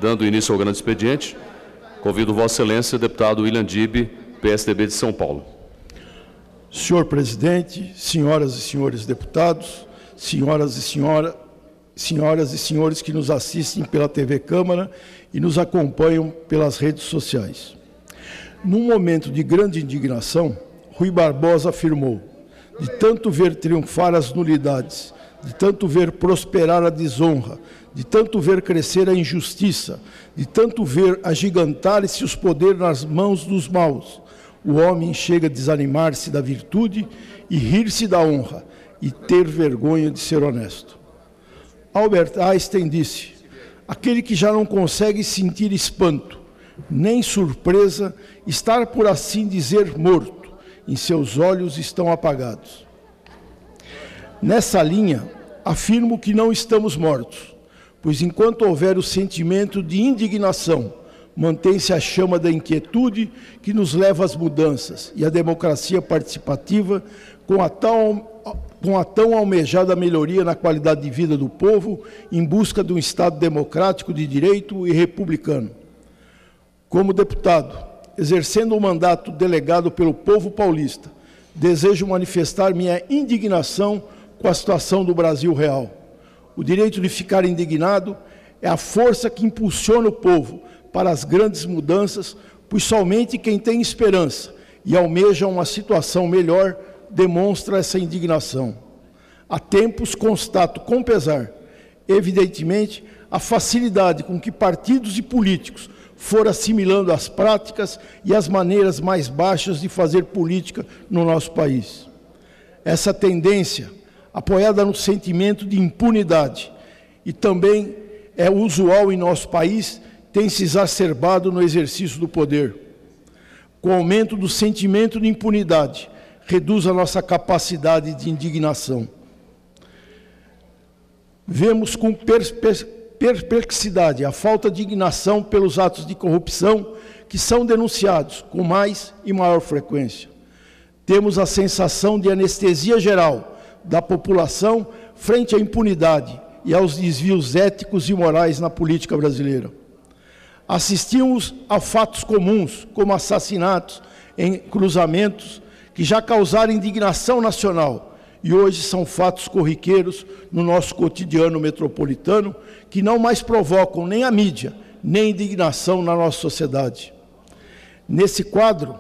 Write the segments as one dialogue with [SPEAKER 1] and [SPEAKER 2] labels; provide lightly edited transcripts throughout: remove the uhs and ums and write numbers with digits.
[SPEAKER 1] Dando início ao grande expediente, convido Vossa Excelência, deputado William Dib, PSDB de São Paulo.
[SPEAKER 2] Senhor presidente, senhoras e senhores deputados, senhoras e senhores que nos assistem pela TV Câmara e nos acompanham pelas redes sociais. Num momento de grande indignação, Rui Barbosa afirmou: de tanto ver triunfar as nulidades, de tanto ver prosperar a desonra, de tanto ver crescer a injustiça, de tanto ver agigantar-se os poderes nas mãos dos maus, o homem chega a desanimar-se da virtude e rir-se da honra e ter vergonha de ser honesto. Albert Einstein disse: aquele que já não consegue sentir espanto, nem surpresa, estar, por assim dizer, morto, em seus olhos estão apagados. Nessa linha, afirmo que não estamos mortos, pois enquanto houver o sentimento de indignação, mantém-se a chama da inquietude que nos leva às mudanças e a democracia participativa com a tão almejada melhoria na qualidade de vida do povo em busca de um Estado democrático de direito e republicano. Como deputado, exercendo o mandato delegado pelo povo paulista, desejo manifestar minha indignação com a situação do Brasil real. O direito de ficar indignado é a força que impulsiona o povo para as grandes mudanças, pois somente quem tem esperança e almeja uma situação melhor demonstra essa indignação. Há tempos constato com pesar, evidentemente, a facilidade com que partidos e políticos foram assimilando as práticas e as maneiras mais baixas de fazer política no nosso país. Essa tendência, apoiada no sentimento de impunidade, e também é usual em nosso país, tem se exacerbado no exercício do poder. Com o aumento do sentimento de impunidade, reduz a nossa capacidade de indignação. Vemos com perplexidade a falta de indignação pelos atos de corrupção que são denunciados com mais e maior frequência. Temos a sensação de anestesia geral da população frente à impunidade e aos desvios éticos e morais na política brasileira. Assistimos a fatos comuns, como assassinatos em cruzamentos, que já causaram indignação nacional e hoje são fatos corriqueiros no nosso cotidiano metropolitano, que não mais provocam nem a mídia, nem indignação na nossa sociedade. Nesse quadro,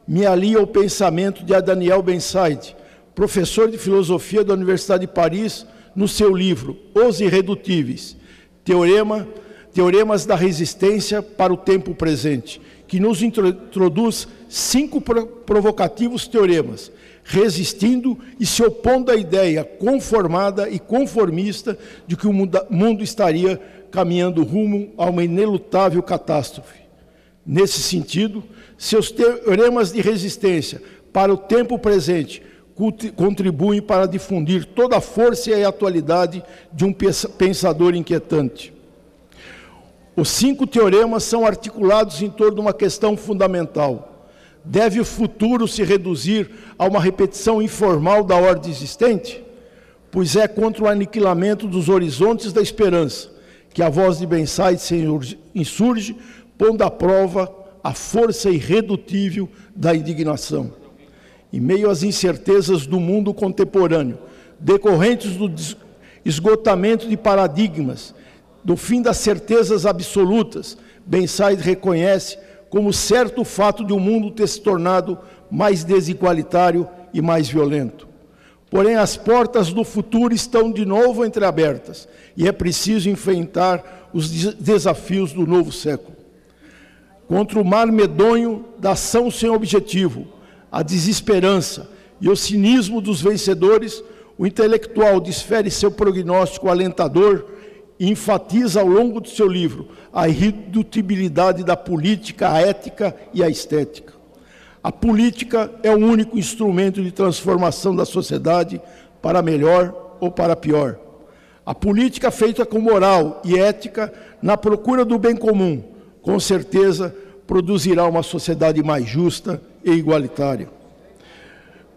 [SPEAKER 2] me alia o pensamento de Daniel Ben-Said, professor de filosofia da Universidade de Paris, no seu livro Os Irredutíveis, Teoremas da Resistência para o Tempo Presente, que nos introduz 5 provocativos teoremas, resistindo e se opondo à ideia conformada e conformista de que o mundo estaria caminhando rumo a uma inelutável catástrofe. Nesse sentido, seus teoremas de resistência para o tempo presente contribuem para difundir toda a força e a atualidade de um pensador inquietante. Os 5 teoremas são articulados em torno de uma questão fundamental. Deve o futuro se reduzir a uma repetição informal da ordem existente? Pois é contra o aniquilamento dos horizontes da esperança que a voz de Ben-Said se insurge, pondo à prova a força irredutível da indignação. Em meio às incertezas do mundo contemporâneo, decorrentes do esgotamento de paradigmas, do fim das certezas absolutas, Ben-Said reconhece como certo o fato de o mundo ter se tornado mais desigualitário e mais violento. Porém, as portas do futuro estão de novo entreabertas e é preciso enfrentar os desafios do novo século. Contra o mar medonho da ação sem objetivo, a desesperança e o cinismo dos vencedores, o intelectual desfere seu prognóstico alentador e enfatiza ao longo do seu livro a irredutibilidade da política, a ética e a estética. A política é o único instrumento de transformação da sociedade para melhor ou para pior. A política feita com moral e ética na procura do bem comum, com certeza produzirá uma sociedade mais justa e igualitária.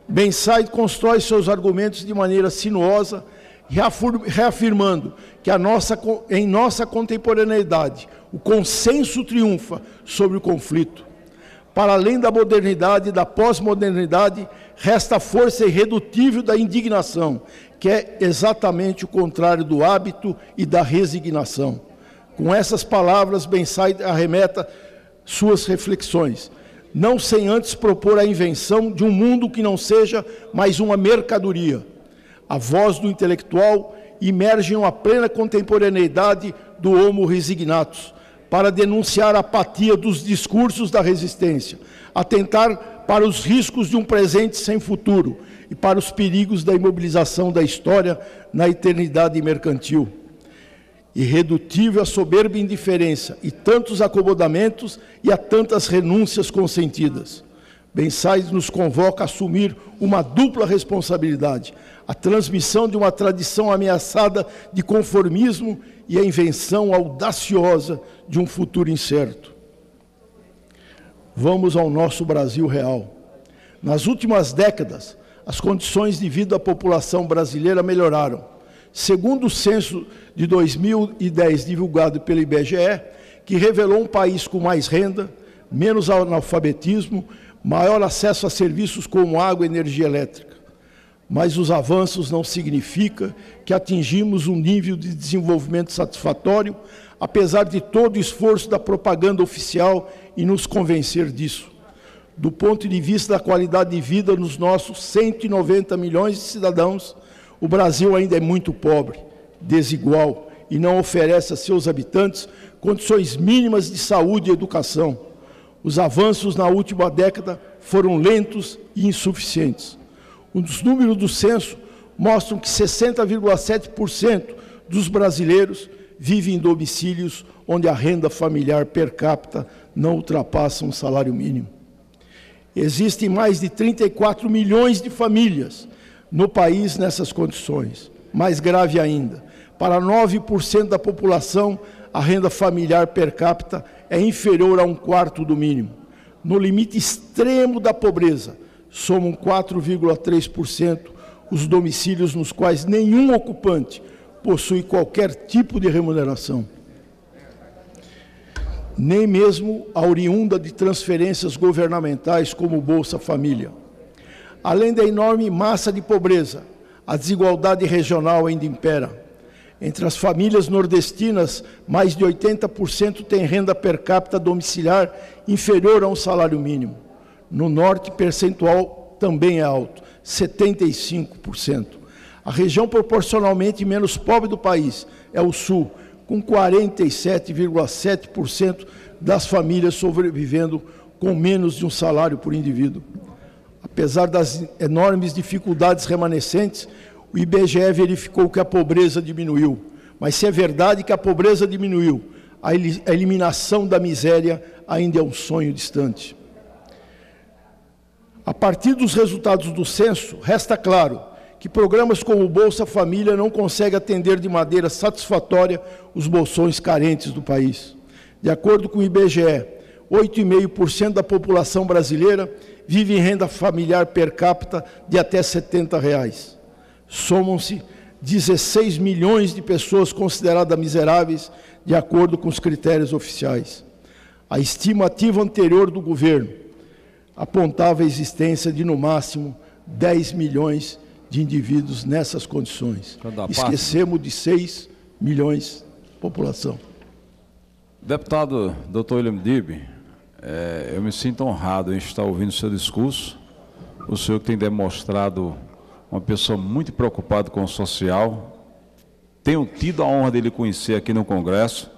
[SPEAKER 2] Ben-Said constrói seus argumentos de maneira sinuosa, reafirmando que em nossa contemporaneidade o consenso triunfa sobre o conflito. Para além da modernidade e da pós-modernidade, resta a força irredutível da indignação, que é exatamente o contrário do hábito e da resignação. Com essas palavras, Bensai arremeta suas reflexões, não sem antes propor a invenção de um mundo que não seja mais uma mercadoria. A voz do intelectual emerge em uma plena contemporaneidade do Homo resignatus, para denunciar a apatia dos discursos da resistência, atentar para os riscos de um presente sem futuro e para os perigos da imobilização da história na eternidade mercantil. Irredutível a soberba indiferença e tantos acomodamentos e a tantas renúncias consentidas. Bensai nos convoca a assumir uma dupla responsabilidade, a transmissão de uma tradição ameaçada de conformismo e a invenção audaciosa de um futuro incerto. Vamos ao nosso Brasil real. Nas últimas décadas, as condições de vida da população brasileira melhoraram. Segundo o censo de 2010 divulgado pelo IBGE, que revelou um país com mais renda, menos analfabetismo, maior acesso a serviços como água e energia elétrica. Mas os avanços não significam que atingimos um nível de desenvolvimento satisfatório, apesar de todo o esforço da propaganda oficial em nos convencer disso. Do ponto de vista da qualidade de vida nos nossos 190 milhões de cidadãos, o Brasil ainda é muito pobre, desigual e não oferece a seus habitantes condições mínimas de saúde e educação. Os avanços na última década foram lentos e insuficientes. Os números do censo mostram que 60,7% dos brasileiros vivem em domicílios onde a renda familiar per capita não ultrapassa um salário mínimo. Existem mais de 34 milhões de famílias no país nessas condições. Mais grave ainda, para 9% da população, a renda familiar per capita é inferior a 1/4 do mínimo. No limite extremo da pobreza, somam 4,3% os domicílios nos quais nenhum ocupante possui qualquer tipo de remuneração. Nem mesmo a oriunda de transferências governamentais como o Bolsa Família. Além da enorme massa de pobreza, a desigualdade regional ainda impera. Entre as famílias nordestinas, mais de 80% têm renda per capita domiciliar inferior a um salário mínimo. No norte, o percentual também é alto, 75%. A região proporcionalmente menos pobre do país é o sul, com 47,7% das famílias sobrevivendo com menos de um salário por indivíduo. Apesar das enormes dificuldades remanescentes, o IBGE verificou que a pobreza diminuiu. Mas se é verdade que a pobreza diminuiu, a eliminação da miséria ainda é um sonho distante. A partir dos resultados do censo, resta claro que programas como o Bolsa Família não conseguem atender de maneira satisfatória os bolsões carentes do país. De acordo com o IBGE, 8,5% da população brasileira vive em renda familiar per capita de até R$ 70. Somam-se 16 milhões de pessoas consideradas miseráveis, de acordo com os critérios oficiais. A estimativa anterior do governo apontava a existência de, no máximo, 10 milhões de indivíduos nessas condições. Esquecemos de 6 milhões de população.
[SPEAKER 3] Deputado Dr. William Dib, eu me sinto honrado em estar ouvindo o seu discurso. O senhor que tem demonstrado uma pessoa muito preocupada com o social. Tenho tido a honra de lhe conhecer aqui no Congresso.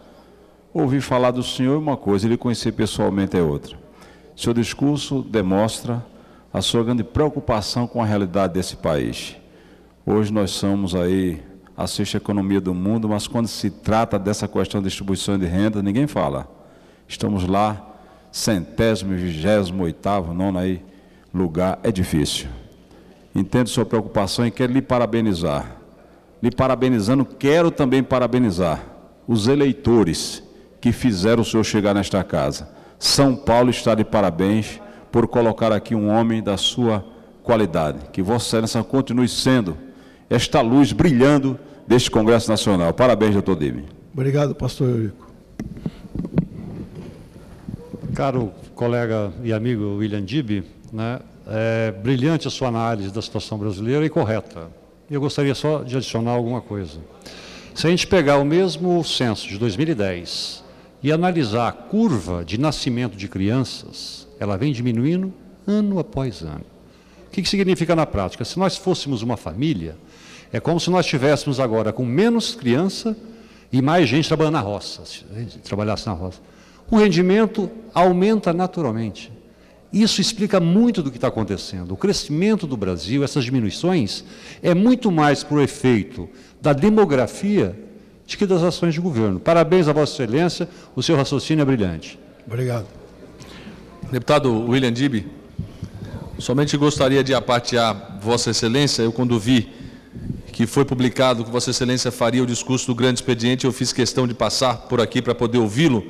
[SPEAKER 3] Ouvi falar do senhor é uma coisa, ele conhecer pessoalmente é outra. Seu discurso demonstra a sua grande preocupação com a realidade desse país. Hoje nós somos aí a sexta economia do mundo, mas quando se trata dessa questão de distribuição de renda, ninguém fala. Estamos lá, 100º, 28º, nono aí, lugar, é difícil. Entendo sua preocupação e quero lhe parabenizar. Lhe parabenizando, quero também parabenizar os eleitores que fizeram o senhor chegar nesta casa. São Paulo está de parabéns por colocar aqui um homem da sua qualidade. Que Vossa Excelência continue sendo esta luz brilhando deste Congresso Nacional. Parabéns, doutor Dib.
[SPEAKER 2] Obrigado, pastor Eurico.
[SPEAKER 4] Caro colega e amigo William Dib, né, é brilhante a sua análise da situação brasileira e correta. Eu gostaria só de adicionar alguma coisa. Se a gente pegar o mesmo censo de 2010 e analisar a curva de nascimento de crianças, ela vem diminuindo ano após ano. O que significa na prática? Se nós fôssemos uma família, é como se nós estivéssemos agora com menos criança e mais gente trabalhando na roça, se trabalhasse na roça. O rendimento aumenta naturalmente. Isso explica muito do que está acontecendo. O crescimento do Brasil, essas diminuições, é muito mais por efeito da demografia do que das ações de governo. Parabéns a Vossa Excelência, o seu raciocínio é brilhante.
[SPEAKER 2] Obrigado.
[SPEAKER 1] Deputado William Dib, somente gostaria de apartear Vossa Excelência. Eu, quando vi que foi publicado que Vossa Excelência faria o discurso do grande expediente, eu fiz questão de passar por aqui para poder ouvi-lo.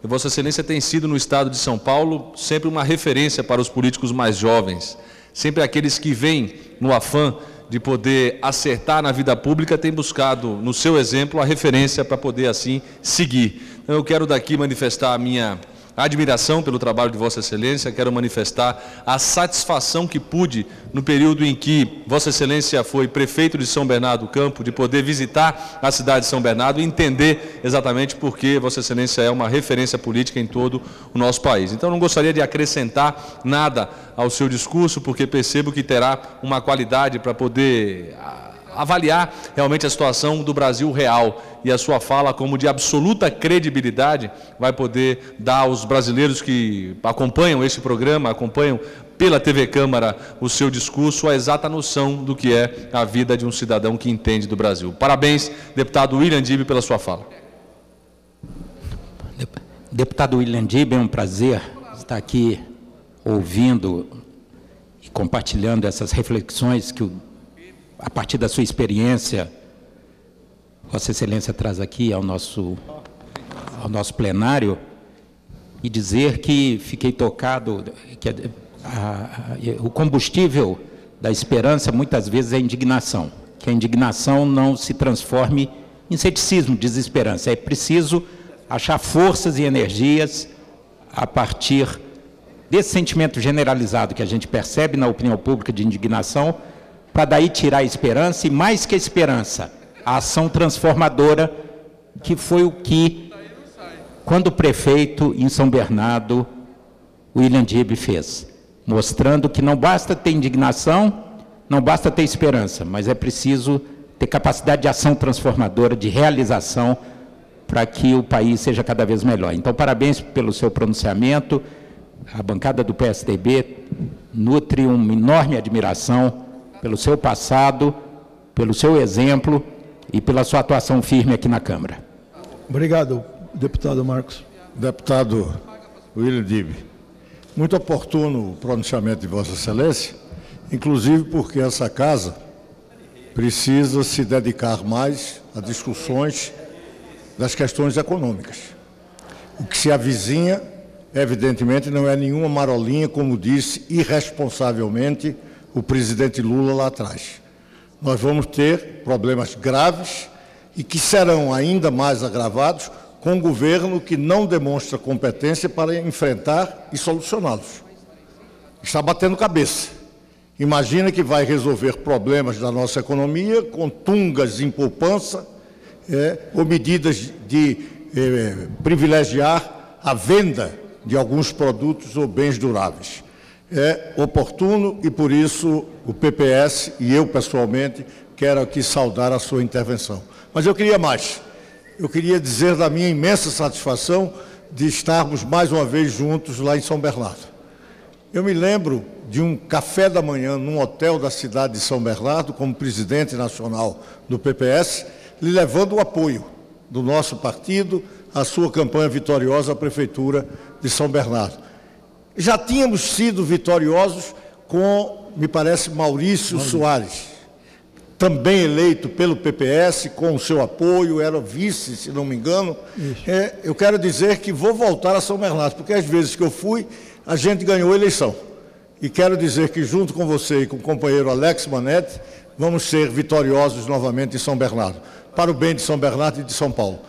[SPEAKER 1] Vossa Excelência tem sido, no estado de São Paulo, sempre uma referência para os políticos mais jovens. Sempre aqueles que vêm no afã de poder acertar na vida pública, têm buscado, no seu exemplo, a referência para poder, assim, seguir. Então, eu quero daqui manifestar a minha admiração pelo trabalho de Vossa Excelência, quero manifestar a satisfação que pude, no período em que Vossa Excelência foi prefeito de São Bernardo do Campo, de poder visitar a cidade de São Bernardo e entender exatamente por que Vossa Excelência é uma referência política em todo o nosso país. Então, não gostaria de acrescentar nada ao seu discurso, porque percebo que terá uma qualidade para poder avaliar realmente a situação do Brasil real, e a sua fala, como de absoluta credibilidade, vai poder dar aos brasileiros que acompanham este programa, acompanham pela TV Câmara o seu discurso, a exata noção do que é a vida de um cidadão que entende do Brasil. Parabéns, deputado William Dib, pela sua fala.
[SPEAKER 5] Deputado William Dib, é um prazer estar aqui ouvindo e compartilhando essas reflexões que a partir da sua experiência, Vossa Excelência traz aqui ao nosso plenário, e dizer que fiquei tocado, que o combustível da esperança muitas vezes é a indignação, que a indignação não se transforme em ceticismo, desesperança. É preciso achar forças e energias a partir desse sentimento generalizado que a gente percebe na opinião pública de indignação, para daí tirar a esperança, e mais que a esperança, a ação transformadora, que foi o que, quando prefeito em São Bernardo, William Dib fez, mostrando que não basta ter indignação, não basta ter esperança, mas é preciso ter capacidade de ação transformadora, de realização, para que o país seja cada vez melhor. Então, parabéns pelo seu pronunciamento. A bancada do PSDB nutre uma enorme admiração pelo seu passado, pelo seu exemplo e pela sua atuação firme aqui na Câmara.
[SPEAKER 2] Obrigado, deputado Marcos.
[SPEAKER 6] Deputado William Dib, muito oportuno o pronunciamento de Vossa Excelência, inclusive porque essa casa precisa se dedicar mais a discussões das questões econômicas. O que se avizinha, evidentemente, não é nenhuma marolinha, como disse irresponsavelmente o presidente Lula lá atrás. Nós vamos ter problemas graves e que serão ainda mais agravados com um governo que não demonstra competência para enfrentar e solucioná-los. Está batendo cabeça. Imagina que vai resolver problemas da nossa economia com tungas em poupança, ou medidas de privilegiar a venda de alguns produtos ou bens duráveis. É oportuno e, por isso, o PPS e eu, pessoalmente, quero aqui saudar a sua intervenção. Mas eu queria mais. Eu queria dizer da minha imensa satisfação de estarmos mais uma vez juntos lá em São Bernardo. Eu me lembro de um café da manhã num hotel da cidade de São Bernardo, como presidente nacional do PPS, lhe levando o apoio do nosso partido à sua campanha vitoriosa à Prefeitura de São Bernardo. Já tínhamos sido vitoriosos com, me parece, Maurício Soares, também eleito pelo PPS, com o seu apoio, era vice, se não me engano. Eu quero dizer que vou voltar a São Bernardo, porque às vezes que eu fui, a gente ganhou a eleição. E quero dizer que, junto com você e com o companheiro Alex Manete, vamos ser vitoriosos novamente em São Bernardo, para o bem de São Bernardo e de São Paulo.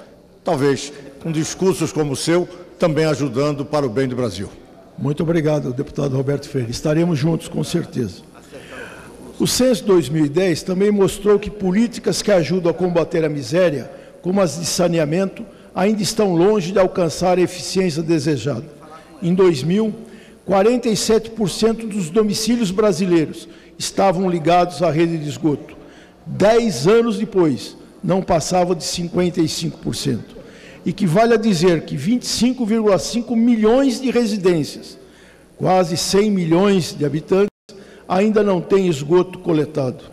[SPEAKER 6] Talvez com discursos como o seu, também ajudando para o bem do Brasil.
[SPEAKER 2] Muito obrigado, deputado Roberto Freire. Estaremos juntos, com certeza. O censo 2010 também mostrou que políticas que ajudam a combater a miséria, como as de saneamento, ainda estão longe de alcançar a eficiência desejada. Em 2000, 47% dos domicílios brasileiros estavam ligados à rede de esgoto. 10 anos depois, não passava de 55%. E que vale a dizer que 25,5 milhões de residências, quase 100 milhões de habitantes, ainda não têm esgoto coletado.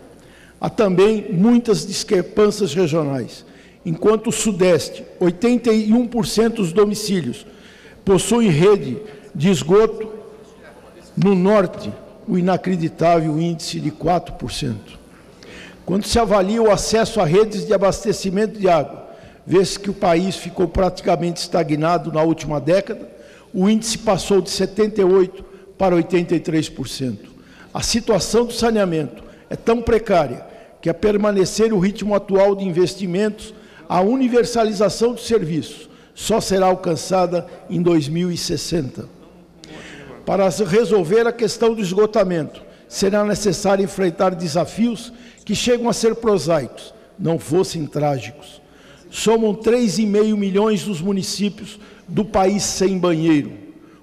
[SPEAKER 2] Há também muitas discrepâncias regionais. Enquanto o Sudeste, 81% dos domicílios possuem rede de esgoto, no Norte, o inacreditável índice de 4%. Quando se avalia o acesso a redes de abastecimento de água, vê-se que o país ficou praticamente estagnado na última década, o índice passou de 78% para 83%. A situação do saneamento é tão precária que, a permanecer o ritmo atual de investimentos, a universalização dos serviços só será alcançada em 2060. Para resolver a questão do esgotamento, será necessário enfrentar desafios que chegam a ser prosaicos, não fossem trágicos. Somam 3,5 milhões dos municípios do país sem banheiro,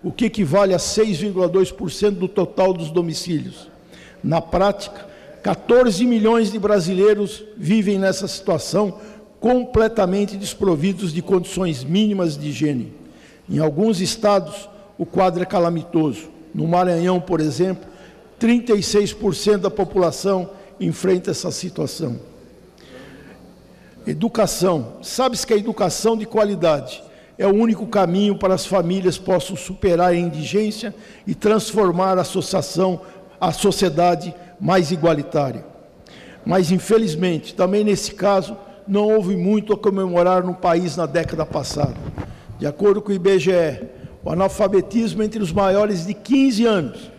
[SPEAKER 2] o que equivale a 6,2% do total dos domicílios. Na prática, 14 milhões de brasileiros vivem nessa situação, completamente desprovidos de condições mínimas de higiene. Em alguns estados, o quadro é calamitoso. No Maranhão, por exemplo, 36% da população enfrenta essa situação. Educação. Sabe-se que a educação de qualidade é o único caminho para as famílias possam superar a indigência e transformar a sociedade mais igualitária. Mas, infelizmente, também nesse caso, não houve muito a comemorar no país na década passada. De acordo com o IBGE, o analfabetismo entre os maiores de 15 anos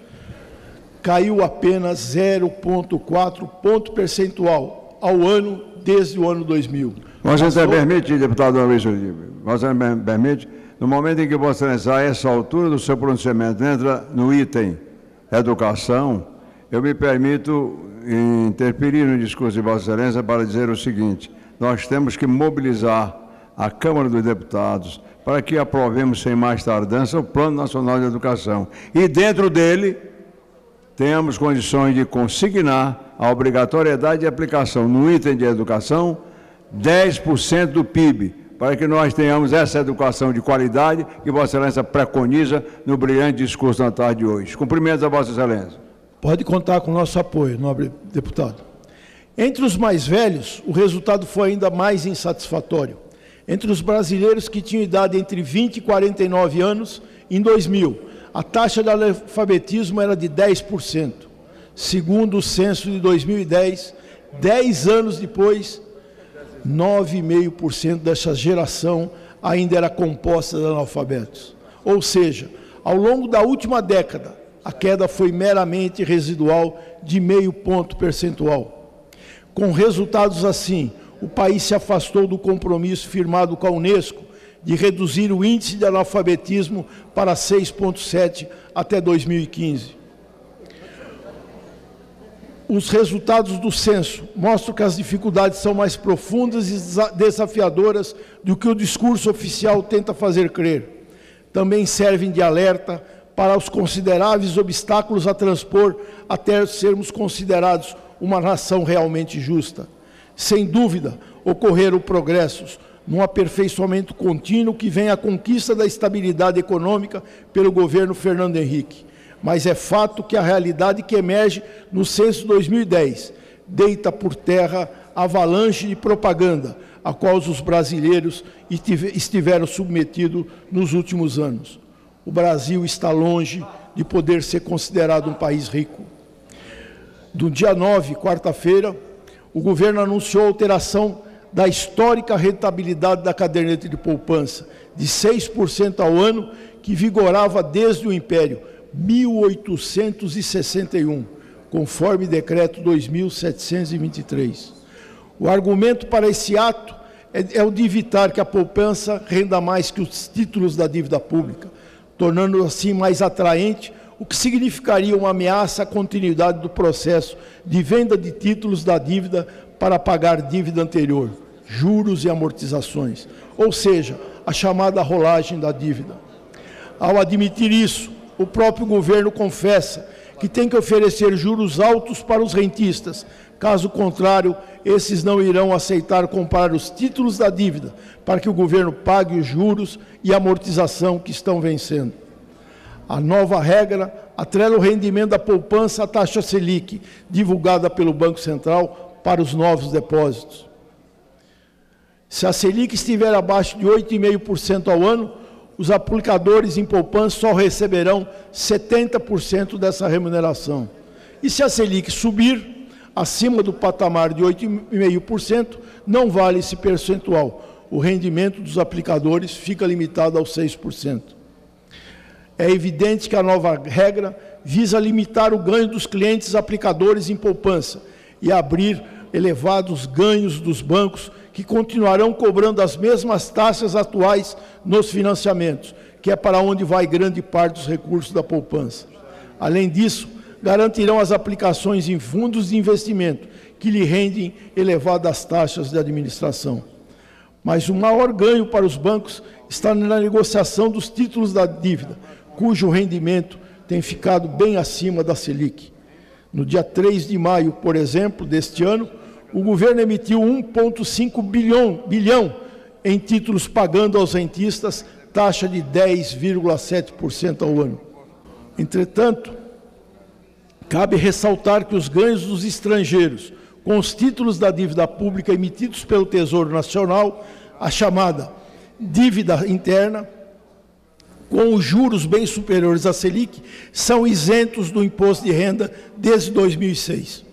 [SPEAKER 2] caiu apenas 0,4 ponto percentual ao ano desde o ano 2000.
[SPEAKER 7] Vossa Excelência permite, deputado Luiz, Vossa Excelência permite, no momento em que Vossa Excelência, a essa altura do seu pronunciamento, entra no item educação, eu me permito interferir no discurso de Vossa Excelência para dizer o seguinte: nós temos que mobilizar a Câmara dos Deputados para que aprovemos sem mais tardança o Plano Nacional de Educação. E dentro dele, tenhamos condições de consignar a obrigatoriedade de aplicação no item de educação 10% do PIB, para que nós tenhamos essa educação de qualidade que Vossa Excelência preconiza no brilhante discurso na tarde de hoje. Cumprimentos a Vossa Excelência.
[SPEAKER 2] Pode contar com o nosso apoio, nobre deputado. Entre os mais velhos, o resultado foi ainda mais insatisfatório. Entre os brasileiros que tinham idade entre 20 e 49 anos, em 2000, a taxa de analfabetismo era de 10%. Segundo o censo de 2010, 10 anos depois, 9,5% dessa geração ainda era composta de analfabetos. Ou seja, ao longo da última década, a queda foi meramente residual de 0,5 ponto percentual. Com resultados assim, o país se afastou do compromisso firmado com a Unesco de reduzir o índice de analfabetismo para 6,7 até 2015. Os resultados do censo mostram que as dificuldades são mais profundas e desafiadoras do que o discurso oficial tenta fazer crer. Também servem de alerta para os consideráveis obstáculos a transpor até sermos considerados uma nação realmente justa. Sem dúvida, ocorreram progressos num aperfeiçoamento contínuo que vem à conquista da estabilidade econômica pelo governo Fernando Henrique. Mas é fato que a realidade que emerge no censo 2010 deita por terra a avalanche de propaganda a qual os brasileiros estiveram submetidos nos últimos anos. O Brasil está longe de poder ser considerado um país rico. No dia 9, quarta-feira, o governo anunciou a alteração da histórica rentabilidade da caderneta de poupança, de 6% ao ano, que vigorava desde o Império, 1861, conforme decreto 2.723. O argumento para esse ato é o de evitar que a poupança renda mais que os títulos da dívida pública, tornando assim mais atraente, o que significaria uma ameaça à continuidade do processo de venda de títulos da dívida para pagar dívida anterior, juros e amortizações, ou seja, a chamada rolagem da dívida. Ao admitir isso, o próprio governo confessa que tem que oferecer juros altos para os rentistas. Caso contrário, esses não irão aceitar comprar os títulos da dívida para que o governo pague os juros e amortização que estão vencendo. A nova regra atrela o rendimento da poupança à taxa Selic, divulgada pelo Banco Central para os novos depósitos. Se a Selic estiver abaixo de 8,5% ao ano, os aplicadores em poupança só receberão 70% dessa remuneração. E se a Selic subir acima do patamar de 8,5%, não vale esse percentual. O rendimento dos aplicadores fica limitado aos 6%. É evidente que a nova regra visa limitar o ganho dos clientes aplicadores em poupança e abrir elevados ganhos dos bancos que continuarão cobrando as mesmas taxas atuais nos financiamentos, que é para onde vai grande parte dos recursos da poupança. Além disso, garantirão as aplicações em fundos de investimento, que lhe rendem elevadas taxas de administração. Mas o maior ganho para os bancos está na negociação dos títulos da dívida, cujo rendimento tem ficado bem acima da Selic. No dia 3 de maio, por exemplo, deste ano, o governo emitiu 1,5 bilhão em títulos pagando aos rentistas taxa de 10,7% ao ano. Entretanto, cabe ressaltar que os ganhos dos estrangeiros com os títulos da dívida pública emitidos pelo Tesouro Nacional, a chamada dívida interna, com os juros bem superiores à Selic, são isentos do imposto de renda desde 2006.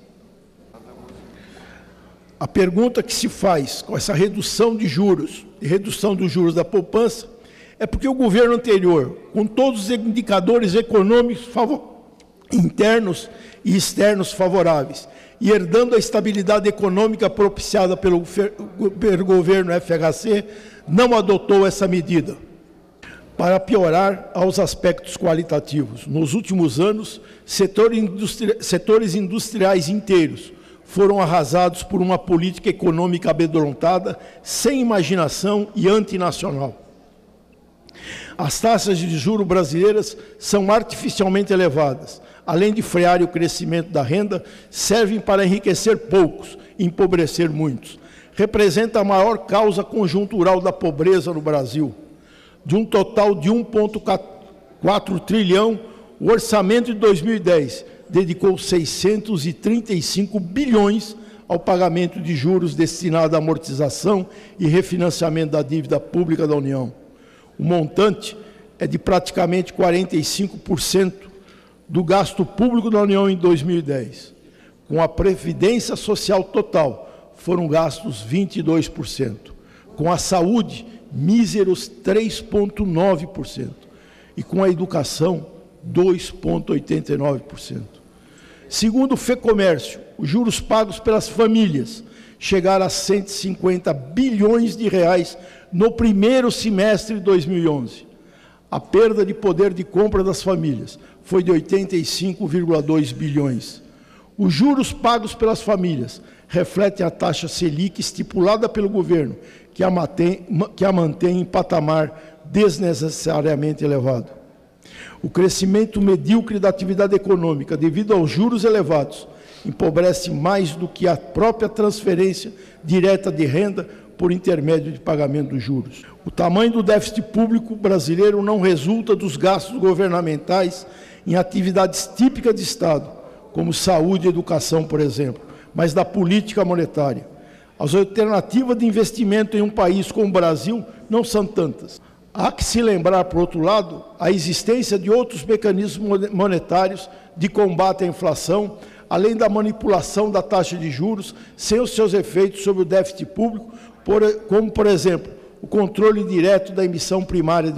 [SPEAKER 2] A pergunta que se faz com essa redução de juros e redução dos juros da poupança é porque o governo anterior, com todos os indicadores econômicos internos e externos favoráveis, e herdando a estabilidade econômica propiciada pelo governo FHC, não adotou essa medida. Para piorar aos aspectos qualitativos, nos últimos anos, setores industriais inteiros foram arrasados por uma política econômica amedrontada, sem imaginação e antinacional. As taxas de juros brasileiras são artificialmente elevadas. Além de frear o crescimento da renda, servem para enriquecer poucos e empobrecer muitos. Representa a maior causa conjuntural da pobreza no Brasil. De um total de 1,4 trilhão, o orçamento de 2010 dedicou 635 bilhões ao pagamento de juros destinado à amortização e refinanciamento da dívida pública da União. O montante é de praticamente 45% do gasto público da União em 2010. Com a Previdência Social total, foram gastos 22%. Com a saúde, míseros 3,9%. E com a educação, 2,89%. Segundo o FEComércio, os juros pagos pelas famílias chegaram a 150 bilhões de reais no primeiro semestre de 2011. A perda de poder de compra das famílias foi de 85,2 bilhões. Os juros pagos pelas famílias refletem a taxa Selic estipulada pelo governo, que a mantém em patamar desnecessariamente elevado. O crescimento medíocre da atividade econômica, devido aos juros elevados, empobrece mais do que a própria transferência direta de renda por intermédio de pagamento dos juros. O tamanho do déficit público brasileiro não resulta dos gastos governamentais em atividades típicas de Estado, como saúde e educação, por exemplo, mas da política monetária. As alternativas de investimento em um país como o Brasil não são tantas. Há que se lembrar, por outro lado, a existência de outros mecanismos monetários de combate à inflação, além da manipulação da taxa de juros, sem os seus efeitos sobre o déficit público, como, por exemplo, o controle direto da emissão primária.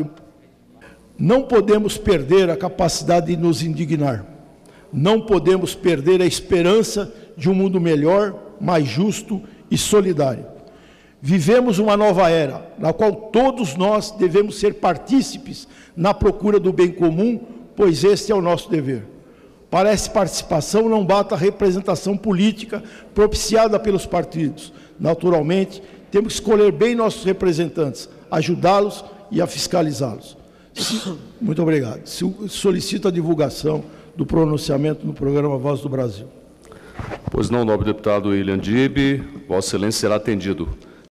[SPEAKER 2] Não podemos perder a capacidade de nos indignar. não podemos perder a esperança de um mundo melhor, mais justo e solidário. Vivemos uma nova era, na qual todos nós devemos ser partícipes na procura do bem comum, pois este é o nosso dever. Para essa participação não basta a representação política propiciada pelos partidos. Naturalmente, temos que escolher bem nossos representantes, ajudá-los e a fiscalizá-los. Muito obrigado. Solicito a divulgação do pronunciamento no programa Voz do Brasil.
[SPEAKER 8] Pois não, nobre deputado William Dib, Vossa Excelência será atendido.